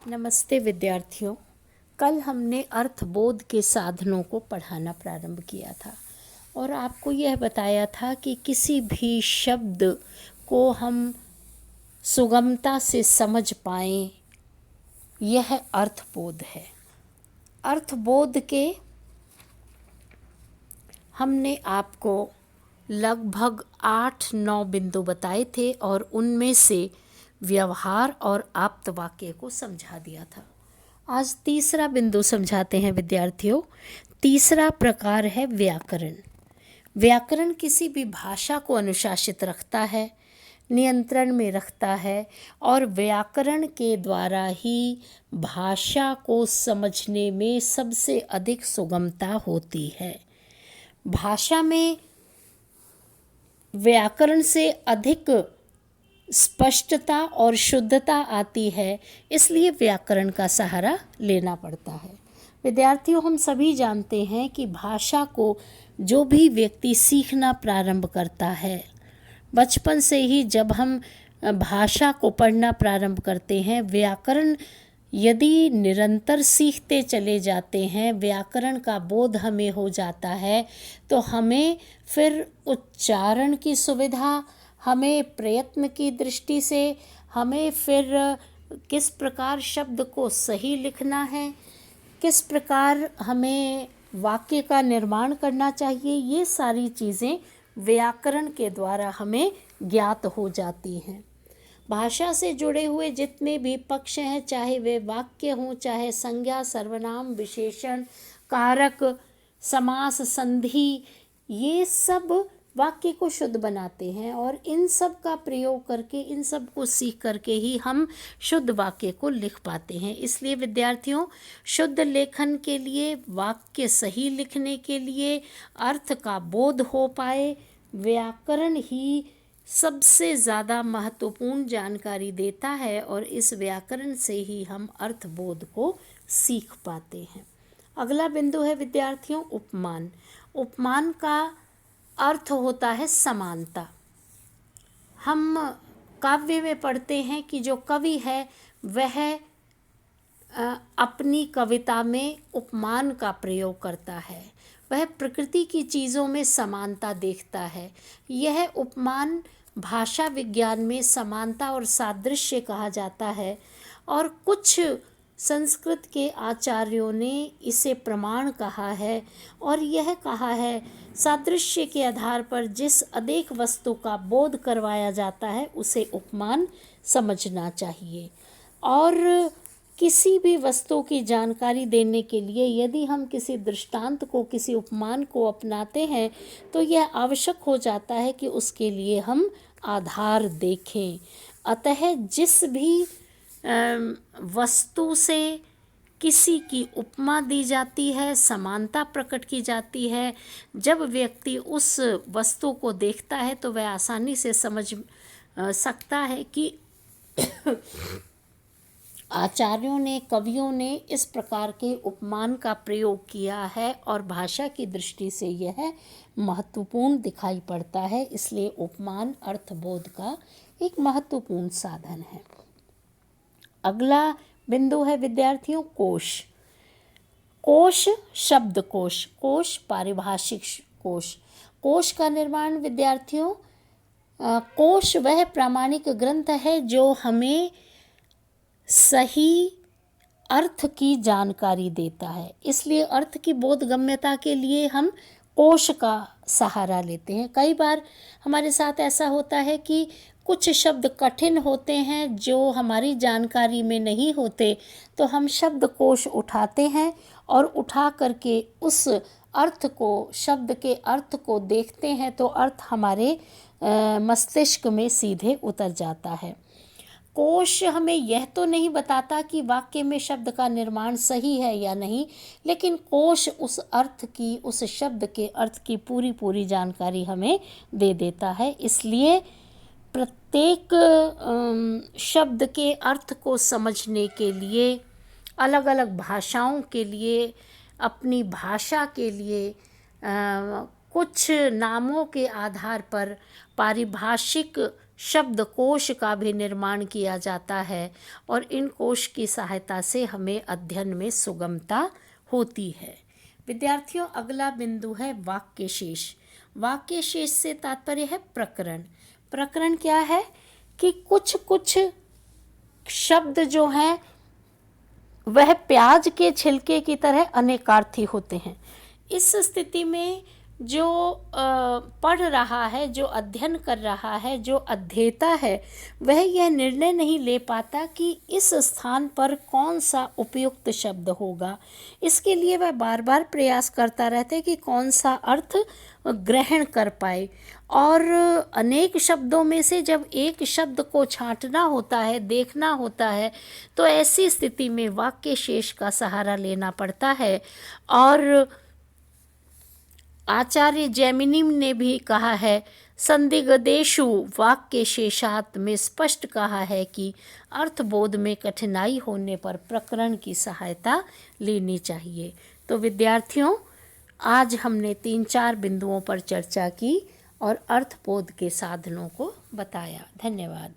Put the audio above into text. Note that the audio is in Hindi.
नमस्ते विद्यार्थियों। कल हमने अर्थबोध के साधनों को पढ़ाना प्रारंभ किया था और आपको यह बताया था कि किसी भी शब्द को हम सुगमता से समझ पाएं, यह अर्थबोध है। अर्थबोध के हमने आपको लगभग 8-9 बिंदु बताए थे और उनमें से व्यवहार और आप्त वाक्य को समझा दिया था। आज तीसरा बिंदु समझाते हैं विद्यार्थियों। तीसरा प्रकार है व्याकरण। व्याकरण किसी भी भाषा को अनुशासित रखता है, नियंत्रण में रखता है और व्याकरण के द्वारा ही भाषा को समझने में सबसे अधिक सुगमता होती है। भाषा में व्याकरण से अधिक स्पष्टता और शुद्धता आती है, इसलिए व्याकरण का सहारा लेना पड़ता है। विद्यार्थियों, हम सभी जानते हैं कि भाषा को जो भी व्यक्ति सीखना प्रारंभ करता है, बचपन से ही जब हम भाषा को पढ़ना प्रारंभ करते हैं, व्याकरण यदि निरंतर सीखते चले जाते हैं, व्याकरण का बोध हमें हो जाता है, तो हमें फिर उच्चारण की सुविधा, हमें प्रयत्न की दृष्टि से, हमें फिर किस प्रकार शब्द को सही लिखना है, किस प्रकार हमें वाक्य का निर्माण करना चाहिए, ये सारी चीज़ें व्याकरण के द्वारा हमें ज्ञात हो जाती हैं। भाषा से जुड़े हुए जितने भी पक्ष हैं, चाहे वे वाक्य हों, चाहे संज्ञा, सर्वनाम, विशेषण, कारक, समास, संधि, ये सब वाक्य को शुद्ध बनाते हैं और इन सब का प्रयोग करके, इन सब को सीख करके ही हम शुद्ध वाक्य को लिख पाते हैं। इसलिए विद्यार्थियों, शुद्ध लेखन के लिए, वाक्य सही लिखने के लिए, अर्थ का बोध हो पाए, व्याकरण ही सबसे ज़्यादा महत्वपूर्ण जानकारी देता है और इस व्याकरण से ही हम अर्थबोध को सीख पाते हैं। अगला बिंदु है विद्यार्थियों उपमान। उपमान का अर्थ होता है समानता। हम काव्य में पढ़ते हैं कि जो कवि है वह अपनी कविता में उपमान का प्रयोग करता है, वह प्रकृति की चीज़ों में समानता देखता है। यह उपमान भाषा विज्ञान में समानता और सादृश्य कहा जाता है और कुछ संस्कृत के आचार्यों ने इसे प्रमाण कहा है और यह कहा है सादृश्य के आधार पर जिस अनेक वस्तु का बोध करवाया जाता है उसे उपमान समझना चाहिए। और किसी भी वस्तु की जानकारी देने के लिए यदि हम किसी दृष्टांत को, किसी उपमान को अपनाते हैं तो यह आवश्यक हो जाता है कि उसके लिए हम आधार देखें। अतः जिस भी वस्तु से किसी की उपमा दी जाती है, समानता प्रकट की जाती है, जब व्यक्ति उस वस्तु को देखता है तो वह आसानी से समझ सकता है कि आचार्यों ने, कवियों ने इस प्रकार के उपमान का प्रयोग किया है और भाषा की दृष्टि से यह महत्वपूर्ण दिखाई पड़ता है। इसलिए उपमान अर्थबोध का एक महत्वपूर्ण साधन है। अगला बिंदु है विद्यार्थियों कोश। कोश शब्दकोश, कोश पारिभाषिक कोश। कोश का निर्माण विद्यार्थियों, कोश वह प्रामाणिक ग्रंथ है जो हमें सही अर्थ की जानकारी देता है। इसलिए अर्थ की बोधगम्यता के लिए हम कोश का सहारा लेते हैं। कई बार हमारे साथ ऐसा होता है कि कुछ शब्द कठिन होते हैं जो हमारी जानकारी में नहीं होते, तो हम शब्दकोश उठाते हैं और उठा करके उस अर्थ को, शब्द के अर्थ को देखते हैं तो अर्थ हमारे मस्तिष्क में सीधे उतर जाता है। कोश हमें यह तो नहीं बताता कि वाक्य में शब्द का निर्माण सही है या नहीं, लेकिन कोश उस अर्थ की, उस शब्द के अर्थ की पूरी जानकारी हमें दे देता है। इसलिए प्रत्येक शब्द के अर्थ को समझने के लिए, अलग अलग भाषाओं के लिए, अपनी भाषा के लिए कुछ नामों के आधार पर पारिभाषिक शब्दकोश का भी निर्माण किया जाता है और इन कोश की सहायता से हमें अध्ययन में सुगमता होती है। विद्यार्थियों, अगला बिंदु है वाक्य शेष। वाक्य शेष से तात्पर्य है प्रकरण। प्रकरण क्या है कि कुछ कुछ शब्द जो हैं वह प्याज के छिलके की तरह अनेकार्थी होते हैं। इस स्थिति में जो पढ़ रहा है, जो अध्ययन कर रहा है, जो अध्येता है, वह यह निर्णय नहीं ले पाता कि इस स्थान पर कौन सा उपयुक्त शब्द होगा। इसके लिए वह बार बार प्रयास करता रहता है कि कौन सा अर्थ ग्रहण कर पाए। और अनेक शब्दों में से जब एक शब्द को छांटना होता है, देखना होता है, तो ऐसी स्थिति में वाक्य शेष का सहारा लेना पड़ता है। और आचार्य जैमिनी ने भी कहा है, संदिग्धेषु वाक्य शेषात् में स्पष्ट कहा है कि अर्थबोध में कठिनाई होने पर प्रकरण की सहायता लेनी चाहिए। तो विद्यार्थियों, आज हमने 3-4 बिंदुओं पर चर्चा की और अर्थबोध के साधनों को बताया। धन्यवाद।